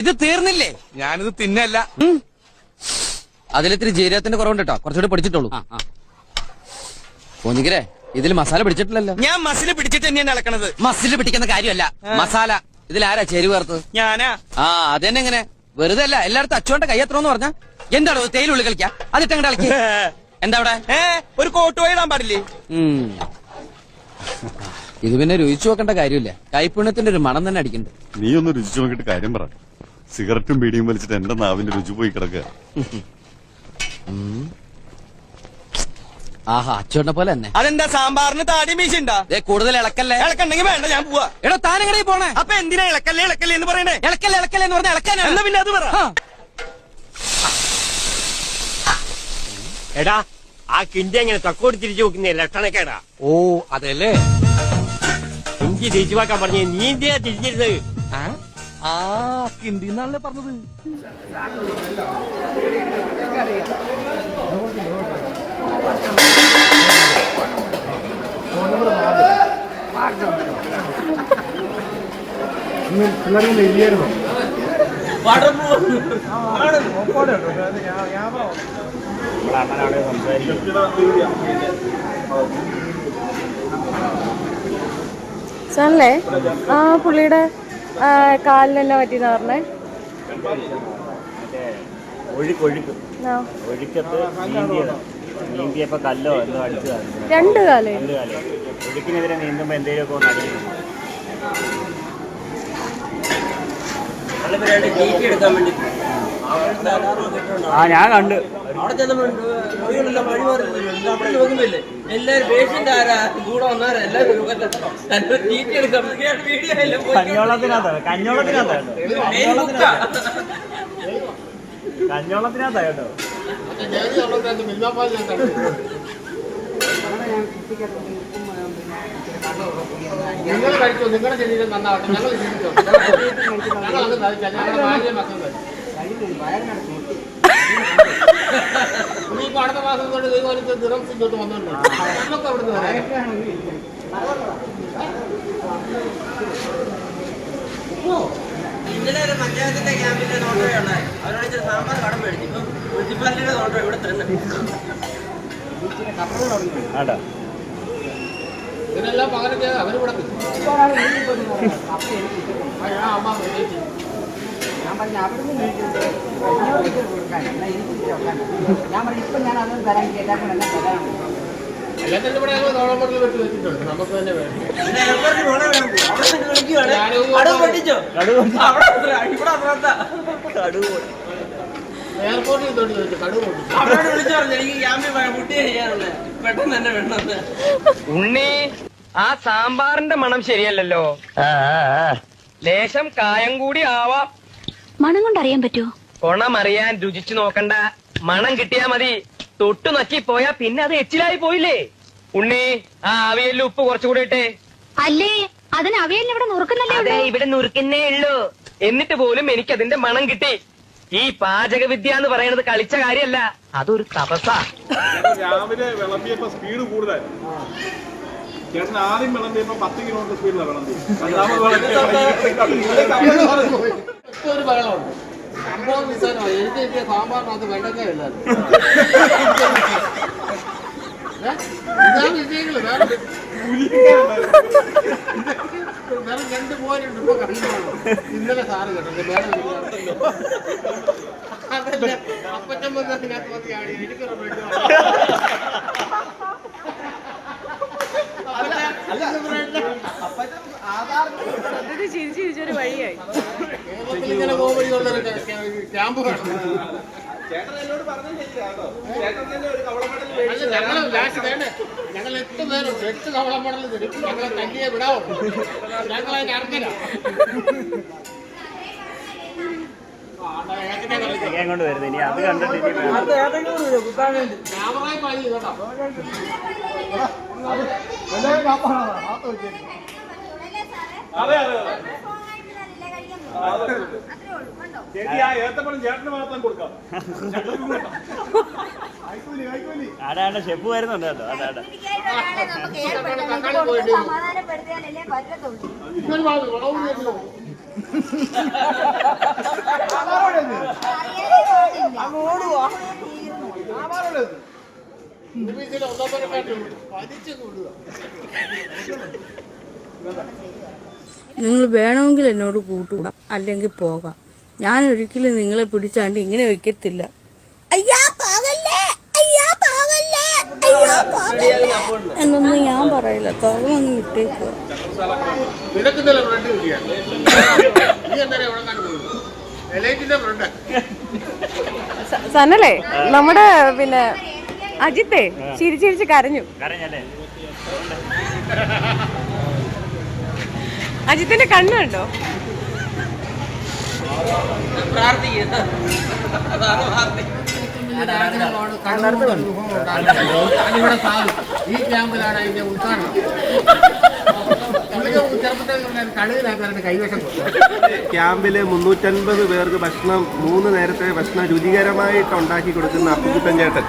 ഇത് തീർന്നില്ലേ? ഞാനിത് തിന്നല്ല. അതിലിത്തിരി ജീരകത്തിന്റെ കുറവുണ്ട് കേട്ടോ, കുറച്ചുകൂടി പിടിച്ചിട്ടുള്ളൂ. പോന്നിക്കരെ ഇതിൽ മസാല പിടിച്ചിട്ടില്ലല്ലോ. ഞാൻ മസില് പിടിച്ചിട്ട് തന്നെയാണ് ഇളക്കണത്. മസില് പിടിക്കുന്ന കാര്യമല്ല, മസാല. ഇതിലാരാ ചേരുവ ചേർത്തത്? ഞാനാ. അതെന്നെ എങ്ങനെ വെറുതെ അല്ല, എല്ലായിടത്തും അച്ചുകൊണ്ട് കയ്യത്രോന്ന് പറഞ്ഞ എന്താണോ തേയിലുള്ളിൽ കളിക്കാം, അതിട്ടങ്ങടെ കളിക്ക. എന്താ അവിടെ ഒരു കോട്ട് പോയിടാൻ പാടില്ലേ? ഇത് പിന്നെ രുചിച്ചു നോക്കേണ്ട കാര്യമില്ല, കൈപ്പുണ്യത്തിന്റെ ഒരു മണം തന്നെ അടിക്കണ്ട്. നീ ഒന്ന് രുചിച്ചു നോക്കിട്ട് കാര്യം പറ. സിഗരറ്റും ബീഡിയും വലിച്ചിട്ട് എന്റെ നാവിന്റെ രുചി പോയി കിടക്കുക. ആഹാ, അച്ചോണ്ട പോലെ തന്നെ. അതെന്താ സാമ്പാറിന് താടി മീശുണ്ടാ? കൂടുതൽ ഇളക്കല്ലേ. ഇളക്കണ്ടെങ്കിൽ വേണ്ട, ഞാൻ പോവാ. എടോ താനെങ്ങനെ പോണേ? അപ്പൊ എന്തിനാ ഇളക്കല്ലേ ഇളക്കല്ലേ എന്ന് പറയണേ? ഇളക്കല്ലേ ഇളക്കല്ലേ എന്ന് പറഞ്ഞാൽ ഇളക്കാനാ. എന്നാ പിന്നെ അത് പറ. എടാ, ആ കിണ്ടി എങ്ങനെ തക്കോട് തിരിച്ചു നോക്കുന്ന ലക്ഷണക്കേടാ. ഓ അതല്ലേ, കിണ്ടി തിരിച്ചു വാക്കാൻ പറഞ്ഞ നീ എന്തിനാ തിരിഞ്ഞിരുന്നത്? കിണ്ടി എന്നാണല്ലേ പറഞ്ഞത്. പിള്ളേർക്ക് ഇല്ലായിരുന്നു. സാറല്ലേ, ആ പുള്ളിയുടെ കാലിന് തന്നെ പറ്റിയെന്ന് പറഞ്ഞേ. നീന്തിയപ്പോ കല്ലോ എന്തോ അടിച്ചതാണ്. രണ്ട് കാലേ ഒഴുക്കിനെതിരെ നീന്തുമ്പോ എന്തെങ്കിലുമൊക്കെ ഒന്ന് അടിക്കുന്നു. ഞാൻ കണ്ട് എല്ലാരും പേഷ്യന്റ് ആരാ കൂടെ വന്നാരാ എല്ലാരും കഞ്ഞോളത്തിനകത്താ കേട്ടോ. നിങ്ങൾ കഴിച്ചു, നിങ്ങളുടെ ശരീരം നന്നാവട്ടെ, ഞങ്ങൾ ജീവിച്ചോ. ഞങ്ങളത് ഞങ്ങളുടെ ഭാര്യ മക്കൾ ഇനിയിപ്പോ അടുത്ത മാസം കൊണ്ട് ഇതുപോലെ ദിറം ഇങ്ങോട്ട് വന്നോണ്ട് നമുക്ക് അവിടുന്ന് ഇന്നലെ ഒരു പഞ്ചായത്തിന്റെ ക്യാമ്പിന്റെ നോട്ടോ ഉണ്ടായി, അവരോട് സാമ്പാർ കടം മേടിച്ചു. ഇപ്പം മുനിസിപ്പാലിറ്റിയുടെ നോട്ടോ ഇവിടെ തന്നെ. ഇതിനെല്ലാം പകരം ചെയ്ത് അവരിവിടെ ഞാൻ പറഞ്ഞു അവിടുന്ന് കൊടുക്കാൻ ഞാൻ പറഞ്ഞു ഇപ്പൊ ഞാൻ അതൊന്നും തരാൻ എല്ലാവർക്കും എല്ലാം തരാനുണ്ട്. എല്ലാത്തിനും ഇവിടെ ഞങ്ങൾ നോളമ്പറിൽ വെച്ച് വെച്ചിട്ടുണ്ട്, നമുക്ക് തന്നെ വേണം. എയർപോർട്ടിൽ തൊട്ട് ചോദിച്ചു കടുവ് പൊട്ടിച്ചു. ഉണ്ണി, ആ സാമ്പാറിന്റെ മണം ശരിയല്ലല്ലോ. ലേശം കായം കൂടി ആവാം. മണം കൊണ്ട് അറിയാൻ പറ്റുമോ? കൊണമറിയാൻ രുചിച്ചു നോക്കണ്ട, മണം കിട്ടിയാ മതി. തൊട്ടു നക്കി പോയാ പിന്നെ അത് എച്ചിലായി പോയില്ലേ. ഉണ്ണി, ആ അവിയലിൽ ഉപ്പ് കുറച്ചുകൂടി ഇട്ടേ. അല്ലേ, അതിന് അവിയലിന് ഇവിടെ നുറുക്കുന്നല്ലേ? ഇവിടെ നുറുക്കുന്നേ ഉള്ളൂ. എന്നിട്ട് പോലും എനിക്കതിന്റെ മണം കിട്ടി. ഈ പാചകവിദ്യ എന്ന് പറയുന്നത് കളിച്ച കാര്യമല്ല, അതൊരു തപസ്സാ. രാവിലെ വിളമ്പിയപ്പോ സ്പീഡ് കൂടുതൽ. ചേട്ടൻ ആദ്യം വിളമ്പിയപ്പോ 10 കിലോമീറ്റർ സ്പീഡിലാണ് വിളമ്പി. ഒരു ബഹളമുണ്ട്, സംഭവം നിസ്സാരമാണ്. എനിക്ക് കിട്ടിയ സാമ്പാറിനകത്ത് വെണ്ടക്കയില്ല. ഇതാണ് വിജയങ്ങള്. വേറെ 2 പോയിന്റ് ഇപ്പൊ കണ്ടു. ഇന്നലെ സാറ് കേട്ടോ വേറെ അതല്ല അപ്പച്ചൻ വന്നതിനകത്ത് മതിയാണ് എനിക്കൊരു ചിരിച്ചൊരു വഴിയായി. കേരളത്തിൽ ഇങ്ങനെ കോമഡിയുള്ളൊരു ക്യാമ്പ് വേണം. ഞങ്ങള് ലാസ്റ്റ് വേണ്ടേ, ഞങ്ങൾ 8 പേരുണ്ട്, 8 കവള മെഡൽ തരും. ഞങ്ങളെ തല്ലിയെ വിടാവോ? ഞങ്ങളതിന് അർഹന. കൊണ്ട് വരുന്നത് ഇനി അത് കണ്ടിട്ട് ക്യാമറയിൽ പണി കേട്ടോ. അതെ അതെ ചേച്ചി, ആ ഏത്തപ്പഴം ചേട്ടന് മാത്രം കൊടുക്കാം. ആടാ ഷെഫ് വരുന്നുണ്ട് കേട്ടോ. സമാധാനപ്പെടുത്തിയാലല്ലേ പറ്റത്തുള്ളൂ. മൂവീസിൽ ഒന്നാമതെക്കാട്ടും വലിച്ചു കൂടുക. നിങ്ങൾ വേണമെങ്കിൽ എന്നോട് കൂട്ടുകൂടാം, അല്ലെങ്കിൽ പോകാം. ഞാൻ ഒരിക്കലും നിങ്ങളെ പിടിച്ചാണ്ട് ഇങ്ങനെ വെക്കത്തില്ല. എന്നൊന്നും ഞാൻ പറയില്ല. തുറന്നങ്ങ് വിട്ടേക്കുക. നിനക്കിന്നലെ ഫ്രണ്ട് കിട്ടിയാണ്. നീ എന്തായാലും എവിടെ കണ്ടു പോകുന്നു? എലൈറ്റിന്റെ ഫ്രണ്ട്. സനലേ, നമ്മുടെ പിന്നെ അജിത്തെ ചിരിച്ചിരിച്ച് കരഞ്ഞു. അജിത്തിന്റെ കണ്ണ് കണ്ടോ? ഞാനിവിടെ സാധു ഈ ക്യാമ്പിലാണ് അതിന്റെ ഉദ്ഘാടനം. ചെറുപ്പത്തിൽ കടുകിലാക്കാരുടെ കൈവശം ക്യാമ്പില് 350 പേർക്ക് ഭക്ഷണം 3 നേരത്തെ ഭക്ഷണം രുചികരമായിട്ട് ഉണ്ടാക്കി കൊടുക്കുന്ന അപ്പുക്കുട്ടൻ ചേട്ടൻ.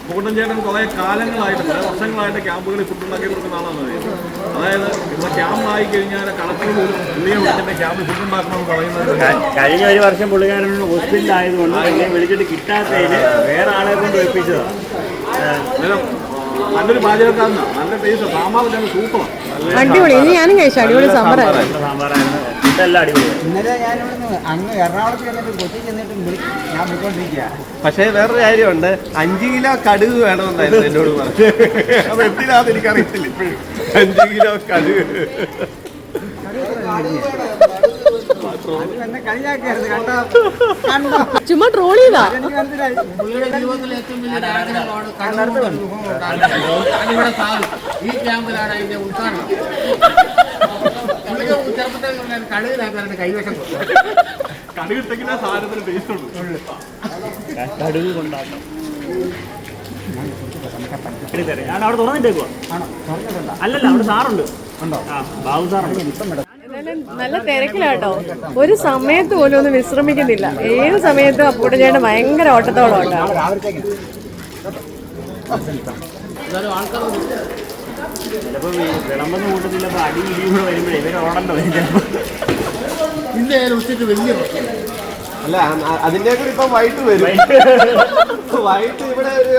പൂട്ടൻ ചേട്ടൻ കുറെ കാലങ്ങളായിട്ട് വർഷങ്ങളായിട്ട് ക്യാമ്പുകളിൽ ഫുഡ് ഉണ്ടാക്കി കൊടുക്കുന്ന ആളാണ്. അതായത് ഇവിടെ ക്യാമ്പായി കഴിഞ്ഞാൽ കളക്ടർ പോലും പുള്ളിയെ വിളിച്ചിട്ട് ക്യാമ്പ് ഫുഡ് ഉണ്ടാക്കണമെന്ന് പറയുന്നത്. കഴിഞ്ഞ ഒരു വർഷം പുള്ളിക്കാരൻ ഹോസ്പിറ്റലായതുകൊണ്ട് എന്നെ വിളിച്ചിട്ട് കിട്ടാത്തതിന് വേറെ ആളെ കൊണ്ട് വെപ്പിച്ചതാണ്. നല്ലൊരു പാചകക്കാരനാണ്, നല്ല ടേസ്റ്റ്. സാമ്പാർ സൂപ്പറാണ്, അടിപൊളി. ഇനി ഞാനും കഴിച്ചു. അടിപൊളി സാമ്പാറായിരുന്നു. സാമ്പാറായിരുന്നു, ഇതെല്ലാം അടിപൊളി. ഇന്നലെ ഞാനിവിടുന്ന് അങ്ങ് എറണാകുളത്ത് ചെന്നിട്ട് കൊച്ചി ചെന്നിട്ട് ഞാൻ വിളിക്കൊണ്ടിരിക്കുക. പക്ഷേ വേറൊരു കാര്യമുണ്ട്, 5 കിലോ കടുക് വേണമെന്നായിരുന്നു എന്നോട് പറഞ്ഞു. അപ്പൊ എന്തിനാന്ന് എനിക്കറിയത്തില്ല ഇപ്പോഴും. 5 കിലോ കടുക് എന്നെ കളിയാക്കരുത് കേട്ടോ. കണ്ടോ? ചുമ്മാ ട്രോൾ ചെയ്താ. പുള്ളിയുടെ ജീവിതത്തിലെ ഏറ്റവും വലിയ ആഗ്രഹമാണ് കണ്ണൂർ ഞാനിവിടെ സാധു ഈ ക്യാമ്പിലാണ് അതിന്റെ ഉദ്ഘാടനം. പുള്ളിക്ക് ചെറുപ്പത്തിൽ കടുകിലാക്കാരുടെ കൈവശം കടുകിട്ടെങ്കിൽ ആ സാധനത്തിന് ടേസ്റ്റ് ഉണ്ട്. കടുക് കൊണ്ടാക്കാം. ഞാൻ അവിടെ തുറന്നിട്ടേക്കുവാ. അല്ലല്ല, അവിടെ സാറുണ്ട്. ബാബു സാറുണ്ട്. നല്ല തിരക്കിലാട്ടോ. ഒരു സമയത്ത് പോലും ഒന്നും വിശ്രമിക്കുന്നില്ല. ഏത് സമയത്തും അപ്പൂട്ടച്ചേട്ടൻ ഭയങ്കര ഓട്ടത്തോളം ഉണ്ടാവും. ചിലപ്പോ വിളമ്പെന്ന് കൂട്ടത്തില്ലപ്പോ അടി ഇടിയും കൂടെ വരുമ്പോഴേ ഇവര് ഓടണ്ട വരും ചിലപ്പോ. ഇന്ന് ഞാൻ ഉച്ചയ്ക്ക് വലിയ അല്ല, അതിന്റെ കൂടി ഇപ്പൊ വൈകിട്ട് വരും. വൈകിട്ട് ഇവിടെ ഒരു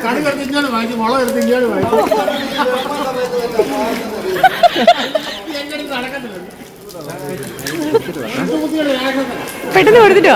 കടി എടുത്ത് ഇങ്ങോട്ട് വാങ്ങിച്ചു, മുളക് എടുത്ത് ഇങ്ങോട്ട് വാങ്ങിച്ചു. പെട്ടെന്ന് കൊടുത്തിട്ടോ?